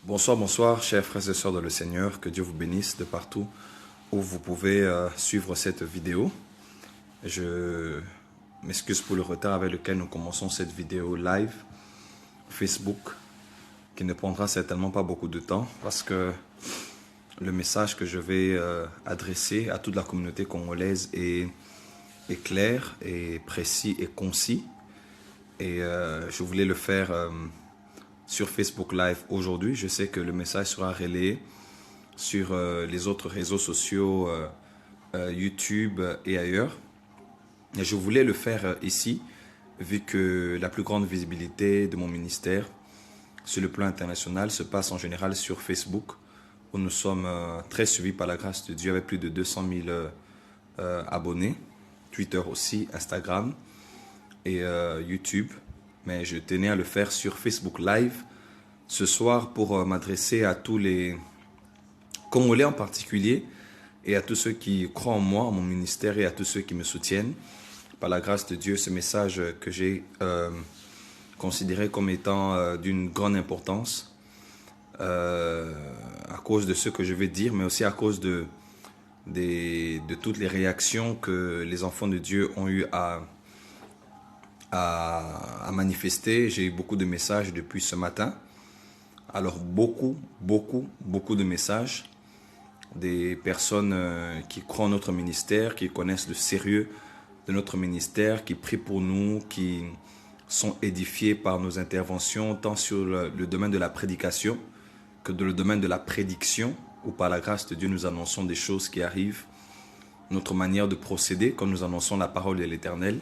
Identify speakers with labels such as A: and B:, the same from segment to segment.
A: Bonsoir, bonsoir, chers frères et sœurs dans le Seigneur. Que Dieu vous bénisse de partout où vous pouvez suivre cette vidéo. Je m'excuse pour le retard avec lequel nous commençons cette vidéo live Facebook, qui ne prendra certainement pas beaucoup de temps parce que le message que je vais adresser à toute la communauté congolaise est clair, et précis et concis. Et je voulais le faire sur Facebook Live aujourd'hui. Je sais que le message sera relayé sur les autres réseaux sociaux, YouTube et ailleurs. Et je voulais le faire ici, vu que la plus grande visibilité de mon ministère sur le plan international se passe en général sur Facebook, où nous sommes très suivis par la grâce de Dieu avec plus de 200 000 abonnés. Twitter aussi, Instagram et YouTube. Mais je tenais à le faire sur Facebook Live ce soir pour m'adresser à tous les Congolais en particulier et à tous ceux qui croient en moi, en mon ministère, et à tous ceux qui me soutiennent. Par la grâce de Dieu, ce message que j'ai considéré comme étant d'une grande importance à cause de ce que je vais dire, mais aussi à cause de toutes les réactions que les enfants de Dieu ont eu à manifester. J'ai eu beaucoup de messages depuis ce matin. Alors beaucoup de messages des personnes qui croient en notre ministère, qui connaissent le sérieux de notre ministère, qui prient pour nous, qui sont édifiés par nos interventions, tant sur le domaine de la prédication que dans le domaine de la prédiction, où par la grâce de Dieu nous annonçons des choses qui arrivent, notre manière de procéder quand nous annonçons la parole de l'Éternel.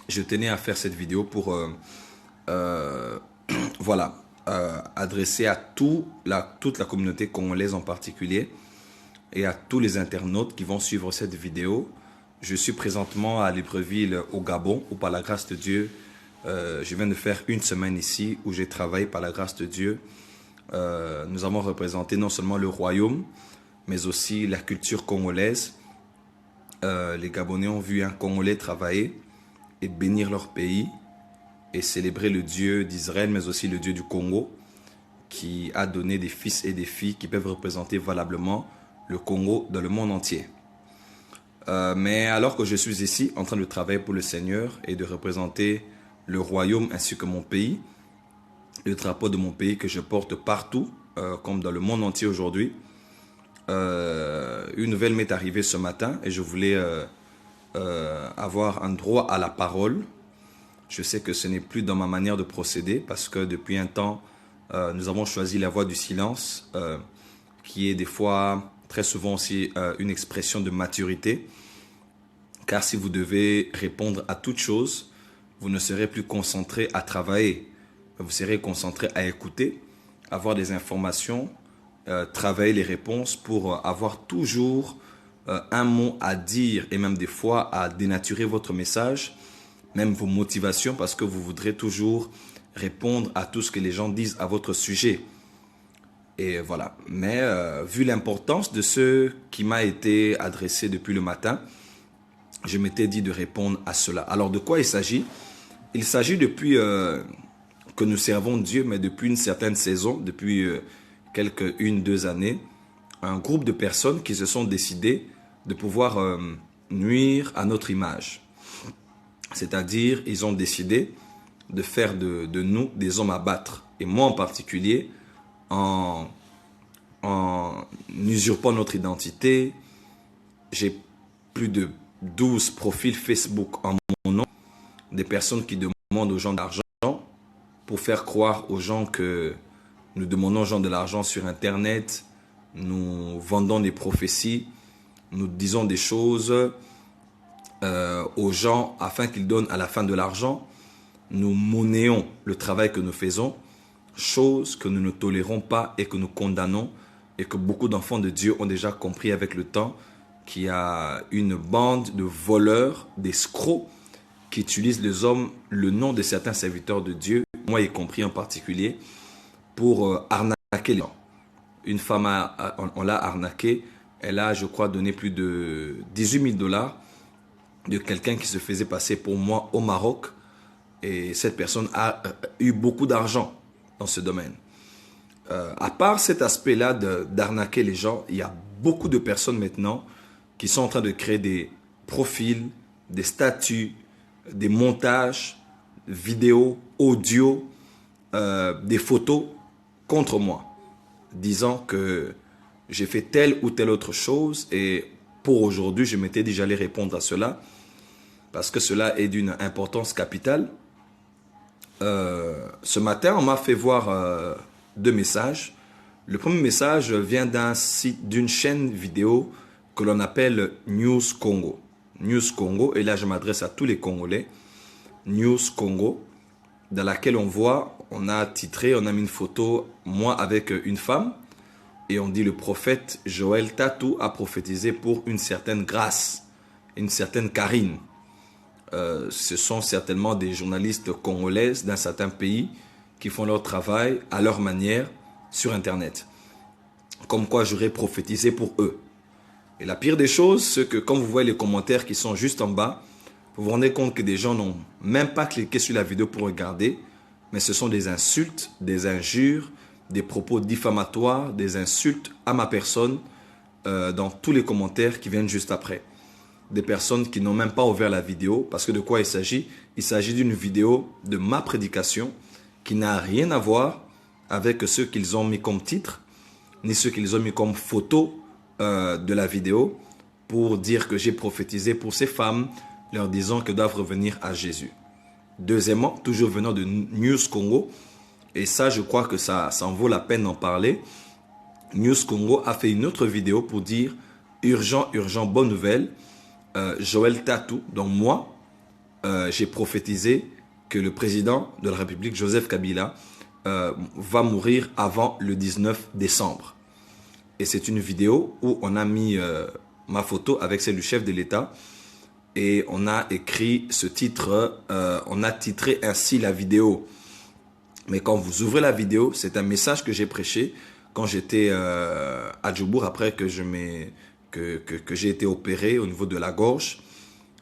A: Je tenais à faire cette vidéo pour adresser à toute la communauté congolaise en particulier et à tous les internautes qui vont suivre cette vidéo. Je suis présentement à Libreville au Gabon, où par la grâce de Dieu, je viens de faire une semaine ici où j'ai travaillé par la grâce de Dieu. Nous avons représenté non seulement le royaume, mais aussi la culture congolaise. Les Gabonais ont vu un Congolais travailler et bénir leur pays et célébrer le Dieu d'Israël, mais aussi le Dieu du Congo, qui a donné des fils et des filles qui peuvent représenter valablement le Congo dans le monde entier. Mais alors que je suis ici en train de travailler pour le Seigneur et de représenter le royaume ainsi que mon pays, le drapeau de mon pays que je porte partout, comme dans le monde entier aujourd'hui, une nouvelle m'est arrivée ce matin et je voulais avoir un droit à la parole. Je sais que ce n'est plus dans ma manière de procéder parce que depuis un temps, nous avons choisi la voie du silence, qui est des fois, très souvent aussi, une expression de maturité. Car si vous devez répondre à toute chose, vous ne serez plus concentré à travailler. Vous serez concentré à écouter, avoir des informations, travailler les réponses pour avoir toujours un mot à dire et même des fois à dénaturer votre message, même vos motivations, parce que vous voudrez toujours répondre à tout ce que les gens disent à votre sujet. Et voilà. Mais vu l'importance de ce qui m'a été adressé depuis le matin, je m'étais dit de répondre à cela. Alors de quoi il s'agit? Il s'agit depuis que nous servons Dieu, mais depuis une certaine saison, depuis quelques 1-2 années, un groupe de personnes qui se sont décidées de pouvoir nuire à notre image. C'est-à-dire, ils ont décidé de faire de nous des hommes à battre. Et moi en particulier, en usurpant notre identité, j'ai plus de 12 profils Facebook en mon nom, des personnes qui demandent aux gens de l'argent pour faire croire aux gens que nous demandons aux gens de l'argent sur Internet, nous vendons des prophéties, nous disons des choses aux gens afin qu'ils donnent à la fin de l'argent. Nous monnaient le travail que nous faisons, chose que nous ne tolérons pas et que nous condamnons, et que beaucoup d'enfants de Dieu ont déjà compris avec le temps, qu'il y a une bande de voleurs, d'escrocs qui utilisent les hommes, le nom de certains serviteurs de Dieu, moi y compris en particulier, pour arnaquer les gens. Une femme, on l'a arnaquée, elle a, je crois, donné plus de 18 000 $ de quelqu'un qui se faisait passer pour moi au Maroc. Et cette personne a eu beaucoup d'argent dans ce domaine. À part cet aspect-là d'arnaquer les gens, il y a beaucoup de personnes maintenant qui sont en train de créer des profils, des statuts, des montages, vidéos, audio, des photos contre moi, disant que j'ai fait telle ou telle autre chose et pour aujourd'hui, je m'étais dit j'allais répondre à cela parce que cela est d'une importance capitale. Ce matin, on m'a fait voir 2 messages. Le premier message vient d'un site, d'une chaîne vidéo que l'on appelle News Congo. News Congo, et là je m'adresse à tous les Congolais. News Congo, dans laquelle on voit, on a titré, on a mis une photo, moi avec une femme, et on dit le prophète Joël Tatou a prophétisé pour une certaine grâce, une certaine Karine. Ce sont certainement des journalistes congolaises d'un certain pays qui font leur travail à leur manière sur Internet. Comme quoi j'aurais prophétisé pour eux. Et la pire des choses, c'est que quand vous voyez les commentaires qui sont juste en bas, vous vous rendez compte que des gens n'ont même pas cliqué sur la vidéo pour regarder, mais ce sont des insultes, des injures, des propos diffamatoires, des insultes à ma personne dans tous les commentaires qui viennent juste après. Des personnes qui n'ont même pas ouvert la vidéo, parce que de quoi il s'agit? Il s'agit d'une vidéo de ma prédication qui n'a rien à voir avec ce qu'ils ont mis comme titre, ni ce qu'ils ont mis comme photo de la vidéo pour dire que j'ai prophétisé pour ces femmes, leur disant que doivent revenir à Jésus. Deuxièmement, toujours venant de News Congo, et ça je crois que ça en vaut la peine d'en parler, News Congo a fait une autre vidéo pour dire urgent, urgent, bonne nouvelle, Joël Tatou, donc moi, j'ai prophétisé que le président de la République, Joseph Kabila, va mourir avant le 19 décembre. Et c'est une vidéo où on a mis ma photo avec celle du chef de l'État et on a écrit ce titre, on a titré ainsi la vidéo. Mais quand vous ouvrez la vidéo, c'est un message que j'ai prêché quand j'étais à Djobour après que j'ai été opéré au niveau de la gorge.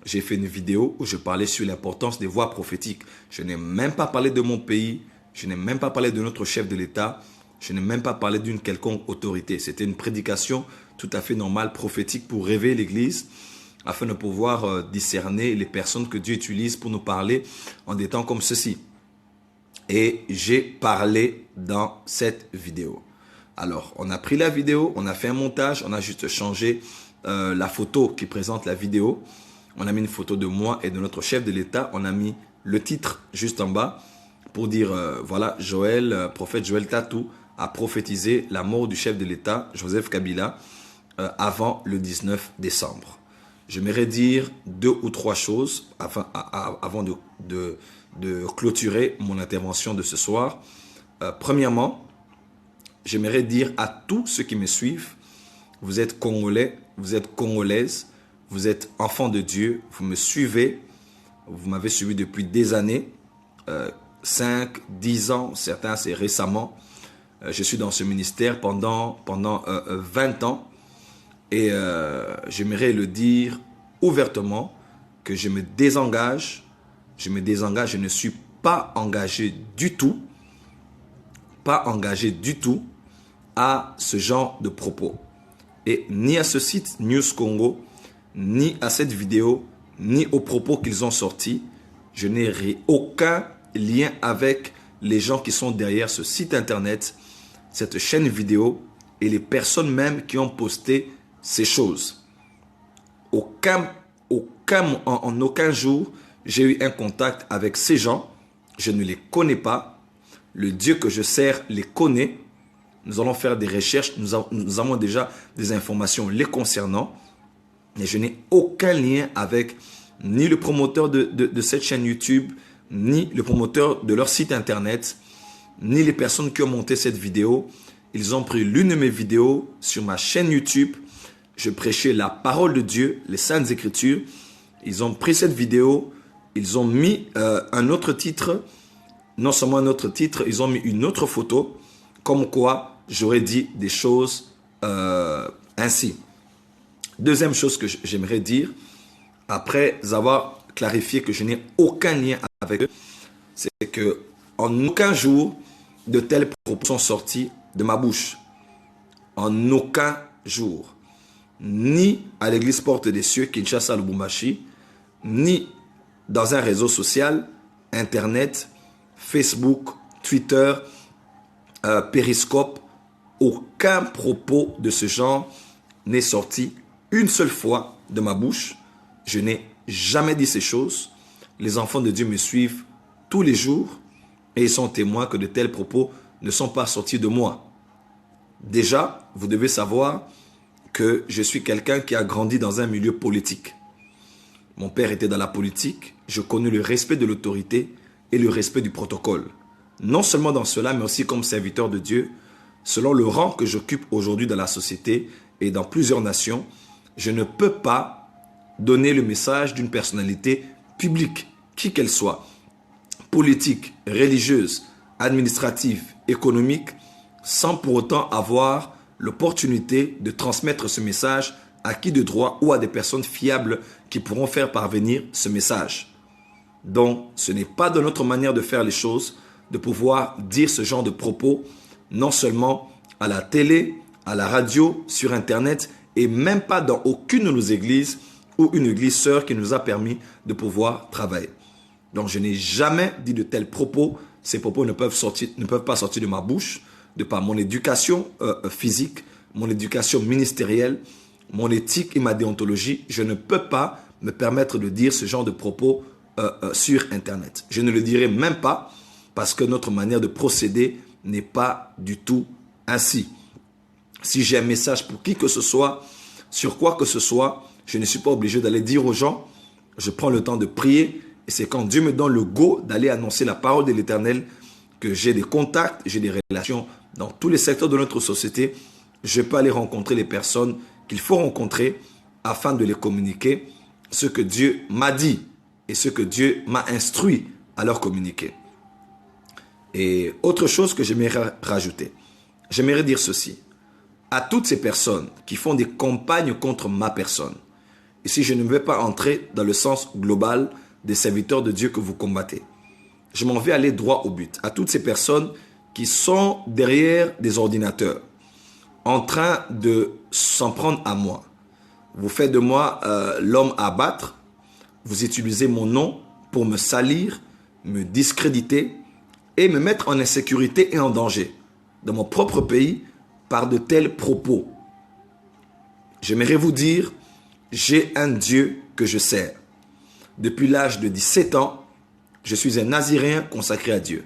A: J'ai fait une vidéo où je parlais sur l'importance des voix prophétiques. Je n'ai même pas parlé de mon pays, je n'ai même pas parlé de notre chef de l'État, je n'ai même pas parlé d'une quelconque autorité. C'était une prédication tout à fait normale, prophétique, pour réveiller l'Église, afin de pouvoir discerner les personnes que Dieu utilise pour nous parler en des temps comme ceci. Et j'ai parlé dans cette vidéo. Alors, on a pris la vidéo, on a fait un montage, on a juste changé la photo qui présente la vidéo. On a mis une photo de moi et de notre chef de l'État. On a mis le titre juste en bas pour dire, voilà, Joël, prophète Joël Tatou a prophétisé la mort du chef de l'État, Joseph Kabila, avant le 19 décembre. J'aimerais dire 2 ou 3 choses avant de clôturer mon intervention de ce soir. Premièrement, j'aimerais dire à tous ceux qui me suivent, vous êtes Congolais, vous êtes Congolaises, vous êtes enfants de Dieu, vous me suivez, vous m'avez suivi depuis des années, 5, 10 ans, certains c'est récemment. Je suis dans ce ministère pendant 20 ans et j'aimerais le dire ouvertement que je me désengage, je ne suis pas engagé du tout, à ce genre de propos. Et ni à ce site News Congo, ni à cette vidéo, ni aux propos qu'ils ont sortis, je n'ai aucun lien avec les gens qui sont derrière ce site internet, cette chaîne vidéo et les personnes même qui ont posté ces choses. En aucun jour, j'ai eu un contact avec ces gens. Je ne les connais pas. Le Dieu que je sers les connaît. Nous allons faire des recherches. Nous avons déjà des informations les concernant. Mais je n'ai aucun lien avec ni le promoteur de cette chaîne YouTube, ni le promoteur de leur site internet, ni les personnes qui ont monté cette vidéo. Ils ont pris l'une de mes vidéos sur ma chaîne YouTube. Je prêchais la parole de Dieu, les Saintes Écritures. Ils ont pris cette vidéo, ils ont mis un autre titre. Non seulement un autre titre, ils ont mis une autre photo. Comme quoi, j'aurais dit des choses ainsi. Deuxième chose que j'aimerais dire, après avoir clarifié que je n'ai aucun lien avec eux, c'est que en aucun jour de tels propos sont sortis de ma bouche. En aucun jour. Ni à l'église Porte des Cieux, Kinshasa, Lubumbashi, ni dans un réseau social, Internet, Facebook, Twitter, Periscope. Aucun propos de ce genre n'est sorti une seule fois de ma bouche. Je n'ai jamais dit ces choses. Les enfants de Dieu me suivent tous les jours et ils sont témoins que de tels propos ne sont pas sortis de moi. Déjà, vous devez savoir que je suis quelqu'un qui a grandi dans un milieu politique. Mon père était dans la politique, je connais le respect de l'autorité et le respect du protocole. Non seulement dans cela, mais aussi comme serviteur de Dieu, selon le rang que j'occupe aujourd'hui dans la société et dans plusieurs nations, je ne peux pas donner le message d'une personnalité publique, qui qu'elle soit, politique, religieuse, administrative, économique, sans pour autant avoir l'opportunité de transmettre ce message à qui de droit ou à des personnes fiables qui pourront faire parvenir ce message. Donc, ce n'est pas de notre manière de faire les choses, de pouvoir dire ce genre de propos, non seulement à la télé, à la radio, sur Internet, et même pas dans aucune de nos églises ou une église sœur qui nous a permis de pouvoir travailler. Donc, je n'ai jamais dit de tels propos. Ces propos ne peuvent pas sortir de ma bouche, de par mon éducation physique, mon éducation ministérielle, mon éthique et ma déontologie. Je ne peux pas me permettre de dire ce genre de propos sur Internet. Je ne le dirai même pas parce que notre manière de procéder n'est pas du tout ainsi. Si j'ai un message pour qui que ce soit, sur quoi que ce soit, je ne suis pas obligé d'aller dire aux gens. Je prends le temps de prier et c'est quand Dieu me donne le go d'aller annoncer la parole de l'Éternel que j'ai des contacts, j'ai des relations dans tous les secteurs de notre société. Je peux aller rencontrer les personnes qu'il faut rencontrer afin de les communiquer ce que Dieu m'a dit et ce que Dieu m'a instruit à leur communiquer. Et autre chose que j'aimerais rajouter, j'aimerais dire ceci. À toutes ces personnes qui font des campagnes contre ma personne, ici je ne vais pas entrer dans le sens global des serviteurs de Dieu que vous combattez. Je m'en vais aller droit au but. À toutes ces personnes qui sont derrière des ordinateurs, en train de s'en prendre à moi. Vous faites de moi l'homme à abattre. Vous utilisez mon nom pour me salir, me discréditer et me mettre en insécurité et en danger dans mon propre pays par de tels propos. J'aimerais vous dire, j'ai un Dieu que je sers. Depuis l'âge de 17 ans, je suis un Naziréen consacré à Dieu.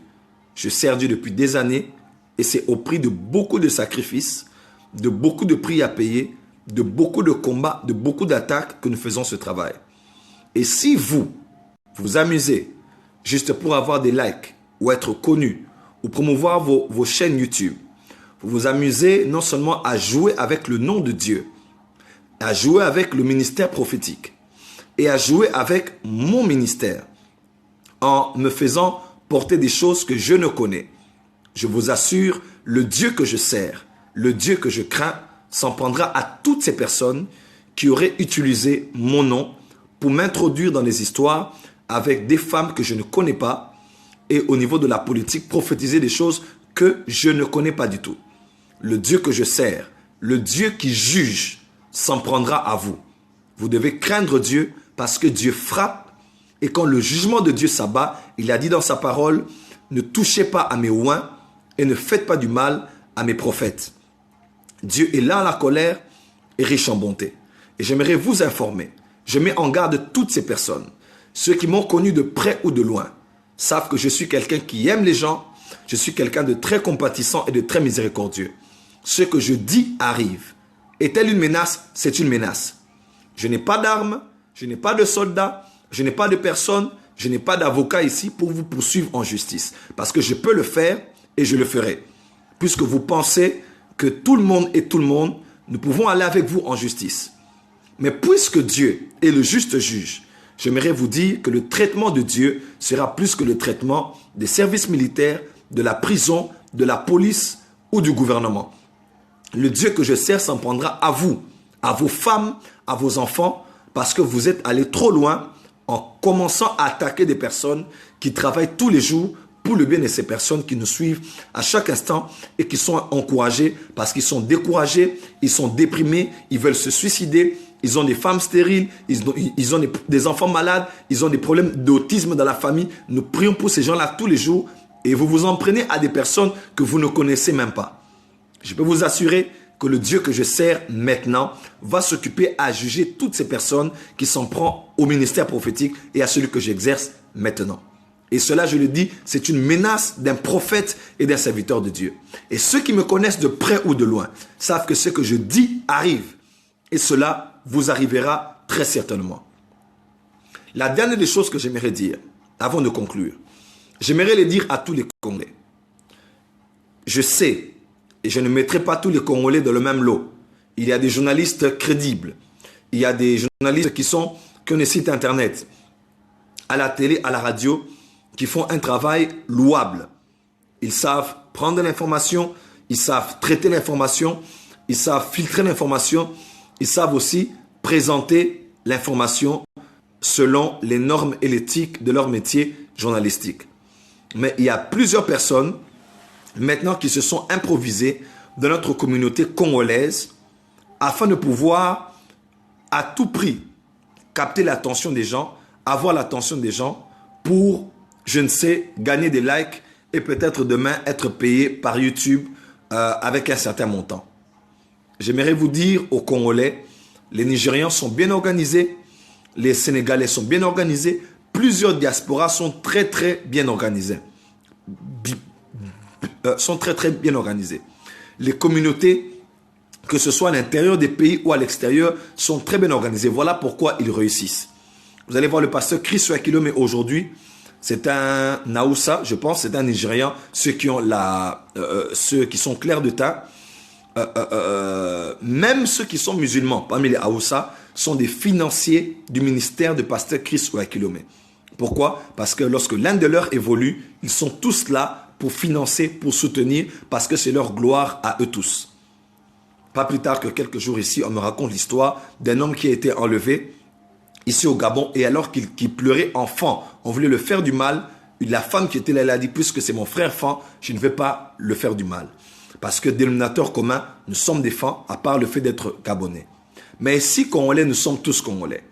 A: Je sers Dieu depuis des années et c'est au prix de beaucoup de sacrifices, de beaucoup de prix à payer, de beaucoup de combats, de beaucoup d'attaques que nous faisons ce travail. Et si vous vous amusez juste pour avoir des likes ou être connu ou promouvoir vos chaînes YouTube, vous vous amusez non seulement à jouer avec le nom de Dieu, à jouer avec le ministère prophétique et à jouer avec mon ministère en me faisant porter des choses que je ne connais. Je vous assure, le Dieu que je sers, le Dieu que je crains, s'en prendra à toutes ces personnes qui auraient utilisé mon nom pour m'introduire dans les histoires avec des femmes que je ne connais pas et au niveau de la politique, prophétiser des choses que je ne connais pas du tout. Le Dieu que je sers, le Dieu qui juge, s'en prendra à vous. Vous devez craindre Dieu parce que Dieu frappe et quand le jugement de Dieu s'abat, il a dit dans sa parole, ne touchez pas à mes oins et ne faites pas du mal à mes prophètes. Dieu est lent à la colère et riche en bonté. Et j'aimerais vous informer, je mets en garde toutes ces personnes. Ceux qui m'ont connu de près ou de loin savent que je suis quelqu'un qui aime les gens, je suis quelqu'un de très compatissant et de très miséricordieux. Ce que je dis arrive. Est-elle une menace? C'est une menace. Je n'ai pas d'armes, je n'ai pas de soldats, je n'ai pas de personne, je n'ai pas d'avocat ici pour vous poursuivre en justice. Parce que je peux le faire et je le ferai. Puisque vous pensez que tout le monde et tout le monde, nous pouvons aller avec vous en justice. Mais puisque Dieu est le juste juge, j'aimerais vous dire que le traitement de Dieu sera plus que le traitement des services militaires, de la prison, de la police ou du gouvernement. Le Dieu que je sers s'en prendra à vous, à vos femmes, à vos enfants, parce que vous êtes allés trop loin en commençant à attaquer des personnes qui travaillent tous les jours pour le bien de ces personnes qui nous suivent à chaque instant et qui sont encouragées parce qu'ils sont découragés, ils sont déprimés, ils veulent se suicider, ils ont des femmes stériles, ils ont des enfants malades, ils ont des problèmes d'autisme dans la famille. Nous prions pour ces gens-là tous les jours et vous vous en prenez à des personnes que vous ne connaissez même pas. Je peux vous assurer que le Dieu que je sers maintenant va s'occuper à juger toutes ces personnes qui s'en prennent au ministère prophétique et à celui que j'exerce maintenant. Et cela, je le dis, c'est une menace d'un prophète et d'un serviteur de Dieu. Et ceux qui me connaissent de près ou de loin savent que ce que je dis arrive. Et cela vous arrivera très certainement. La dernière des choses que j'aimerais dire, avant de conclure, j'aimerais les dire à tous les Congolais. Je sais, et je ne mettrai pas tous les Congolais dans le même lot. Il y a des journalistes crédibles. Il y a des journalistes qui ont des sites internet, à la télé, à la radio, qui font un travail louable. Ils savent prendre l'information, ils savent traiter l'information, ils savent filtrer l'information, ils savent aussi présenter l'information selon les normes et l'éthique de leur métier journalistique. Mais il y a plusieurs personnes maintenant qui se sont improvisées dans notre communauté congolaise afin de pouvoir à tout prix capter l'attention des gens, avoir l'attention des gens pour, je ne sais, gagner des likes et peut-être demain être payé par YouTube avec un certain montant. J'aimerais vous dire aux Congolais, les Nigérians sont bien organisés, les Sénégalais sont bien organisés, plusieurs diasporas sont très bien organisées. Les communautés, que ce soit à l'intérieur des pays ou à l'extérieur, sont très bien organisées. Voilà pourquoi ils réussissent. Vous allez voir le pasteur Chris Oyakhilome aujourd'hui. C'est un Naoussa, je pense, c'est un Nigérian. Ceux qui sont clairs de teint, même ceux qui sont musulmans, parmi les Haoussa, sont des financiers du ministère de pasteur Chris Oyakhilome. Pourquoi? Parce que lorsque l'un de leurs évolue, ils sont tous là pour financer, pour soutenir, parce que c'est leur gloire à eux tous. Pas plus tard que quelques jours ici, on me raconte l'histoire d'un homme qui a été enlevé ici au Gabon, et alors qu'il pleurait enfant, on voulait le faire du mal. La femme qui était là, elle a dit, puisque c'est mon frère enfant, je ne vais pas le faire du mal. Parce que dénominateur commun, nous sommes des femmes, à part le fait d'être Gabonais. Mais ici, Congolais, nous sommes tous Congolais.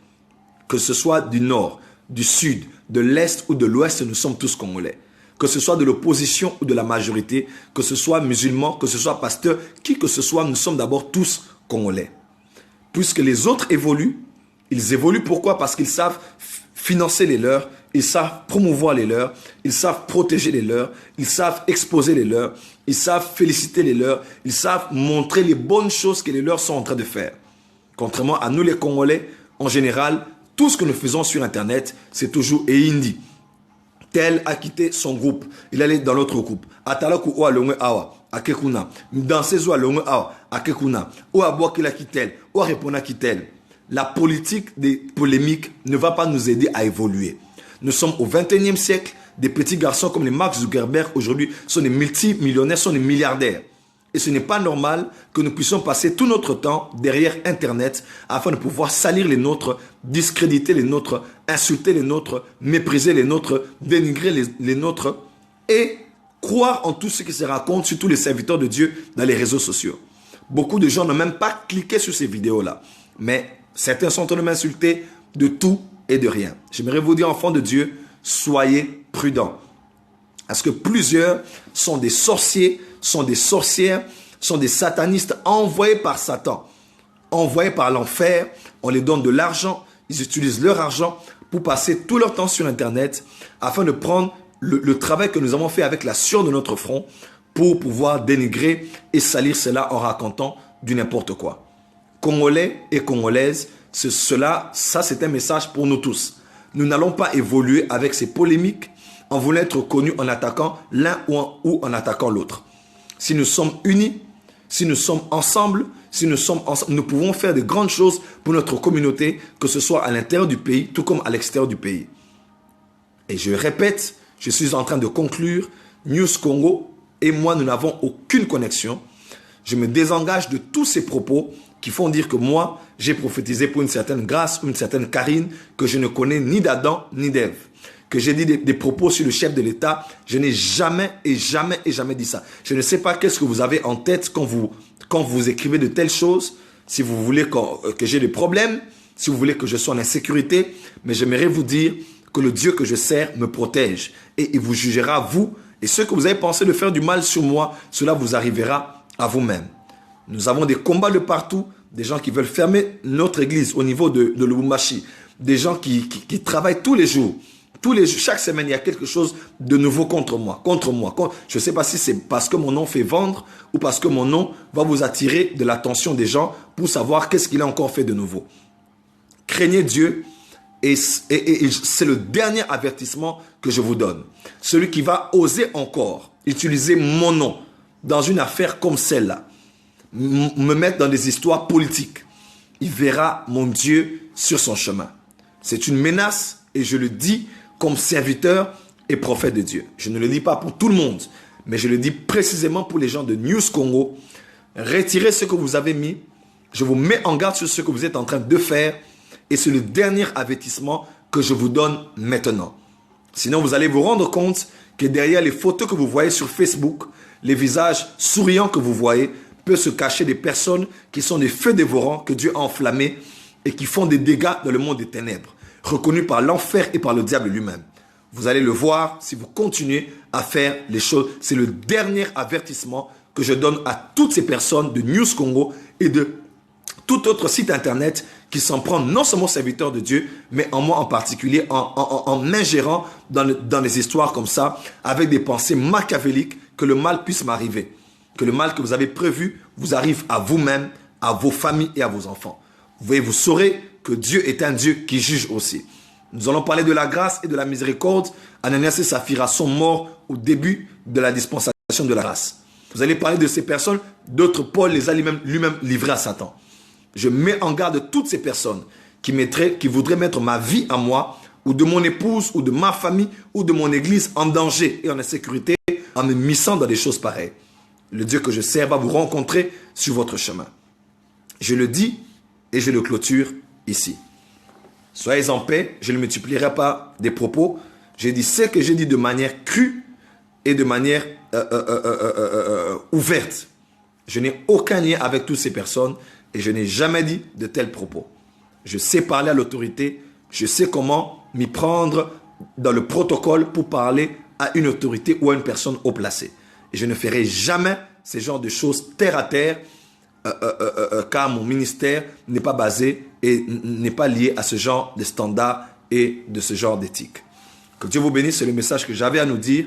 A: Que ce soit du nord, du sud, de l'est ou de l'ouest, nous sommes tous Congolais. Que ce soit de l'opposition ou de la majorité, que ce soit musulman, que ce soit pasteur, qui que ce soit, nous sommes d'abord tous Congolais. Puisque les autres évoluent, ils évoluent pourquoi? Parce qu'ils savent financer les leurs, ils savent promouvoir les leurs, ils savent protéger les leurs, ils savent exposer les leurs, ils savent féliciter les leurs, ils savent montrer les bonnes choses que les leurs sont en train de faire. Contrairement à nous les Congolais, en général, tout ce que nous faisons sur Internet, c'est toujours Eindi. Tel a quitté son groupe, il allait dans l'autre groupe. Atalaku ou alonge awa, akekuna. Dansezo alonge awa, akekuna. Ou aboakila kitel, ou répondra kitel. La politique des polémiques ne va pas nous aider à évoluer. Nous sommes au 21e siècle. Des petits garçons comme les Mark Zuckerberg aujourd'hui sont des multimillionnaires, sont des milliardaires. Et ce n'est pas normal que nous puissions passer tout notre temps derrière Internet afin de pouvoir salir les nôtres, discréditer les nôtres, insulter les nôtres, mépriser les nôtres, dénigrer les nôtres et croire en tout ce qui se raconte sur tous les serviteurs de Dieu dans les réseaux sociaux. Beaucoup de gens n'ont même pas cliqué sur ces vidéos-là. Mais certains sont en train de m'insulter de tout et de rien. J'aimerais vous dire, enfants de Dieu, soyez prudents. Parce que plusieurs sont des sorciers, sont des sorcières, sont des satanistes envoyés par Satan, envoyés par l'enfer. On les donne de l'argent, ils utilisent leur argent pour passer tout leur temps sur Internet afin de prendre le travail que nous avons fait avec la sueur de notre front pour pouvoir dénigrer et salir cela en racontant du n'importe quoi. Congolais et Congolaises, ça c'est un message pour nous tous. Nous n'allons pas évoluer avec ces polémiques en voulant être connus en attaquant l'un ou en attaquant l'autre. Si nous sommes unis, si nous sommes ensemble, nous pouvons faire de grandes choses pour notre communauté, que ce soit à l'intérieur du pays, tout comme à l'extérieur du pays. Et je répète, je suis en train de conclure, News Congo et moi, nous n'avons aucune connexion. Je me désengage de tous ces propos qui font dire que moi, j'ai prophétisé pour une certaine grâce ou une certaine Karine que je ne connais ni d'Adam ni d'Ève. que j'ai dit des propos sur le chef de l'État. Je n'ai jamais et jamais et jamais dit ça. Je ne sais pas qu'est-ce que vous avez en tête quand vous écrivez de telles choses. Si vous voulez que j'ai des problèmes, si vous voulez que je sois en insécurité, mais j'aimerais vous dire que le Dieu que je sers me protège et il vous jugera, vous, et ceux que vous avez pensé de faire du mal sur moi, cela vous arrivera à vous-même. Nous avons des combats de partout, des gens qui veulent fermer notre église au niveau de Lubumbashi, des gens qui travaillent tous les jours. Chaque semaine, il y a quelque chose de nouveau contre moi. Je ne sais pas si c'est parce que mon nom fait vendre ou parce que mon nom va vous attirer de l'attention des gens pour savoir qu'est-ce qu'il a encore fait de nouveau. Craignez Dieu et c'est le dernier avertissement que je vous donne. Celui qui va oser encore utiliser mon nom dans une affaire comme celle-là, me mettre dans des histoires politiques, il verra mon Dieu sur son chemin. C'est une menace et je le dis comme serviteur et prophète de Dieu. Je ne le dis pas pour tout le monde, mais je le dis précisément pour les gens de News Congo. Retirez ce que vous avez mis. Je vous mets en garde sur ce que vous êtes en train de faire. Et c'est le dernier avertissement que je vous donne maintenant. Sinon, vous allez vous rendre compte que derrière les photos que vous voyez sur Facebook, les visages souriants que vous voyez, peut se cacher des personnes qui sont des feux dévorants que Dieu a enflammés et qui font des dégâts dans le monde des ténèbres, reconnus par l'enfer et par le diable lui-même. Vous allez le voir si vous continuez à faire les choses. C'est le dernier avertissement que je donne à toutes ces personnes de News Congo et de tout autre site internet qui s'en prend non seulement aux serviteurs de Dieu, mais en moi en particulier, en m'ingérant dans les histoires comme ça, avec des pensées machiavéliques, que le mal puisse m'arriver. Que le mal que vous avez prévu vous arrive à vous-même, à vos familles et à vos enfants. Vous saurez que Dieu est un Dieu qui juge aussi. Nous allons parler de la grâce et de la miséricorde. Ananias et Saphira sont morts au début de la dispensation de la grâce. Vous allez parler de ces personnes, d'autres Paul les a lui-même livrés à Satan. Je mets en garde toutes ces personnes qui voudraient mettre ma vie à moi, ou de mon épouse, ou de ma famille, ou de mon église en danger et en insécurité, en me missant dans des choses pareilles. Le Dieu que je sers va vous rencontrer sur votre chemin. Je le dis et je le clôture ici. Soyez en paix, je ne multiplierai pas des propos. J'ai dit ce que j'ai dit de manière crue et de manière ouverte. Je n'ai aucun lien avec toutes ces personnes et je n'ai jamais dit de tels propos. Je sais parler à l'autorité, je sais comment m'y prendre dans le protocole pour parler à une autorité ou à une personne haut placée. Et je ne ferai jamais ces genres de choses terre à terre, car mon ministère n'est pas basé et n'est pas lié à ce genre de standards et de ce genre d'éthique. Que Dieu vous bénisse, c'est le message que j'avais à nous dire.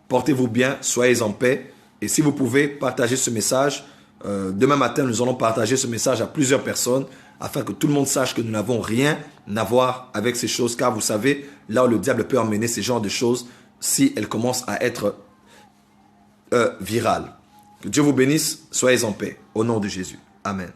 A: Portez-vous bien, soyez en paix. Et si vous pouvez partager ce message, demain matin, nous allons partager ce message à plusieurs personnes afin que tout le monde sache que nous n'avons rien à voir avec ces choses. Car vous savez, là où le diable peut emmener ces genres de choses, si elles commencent à être virales. Que Dieu vous bénisse, soyez en paix. Au nom de Jésus. Amen.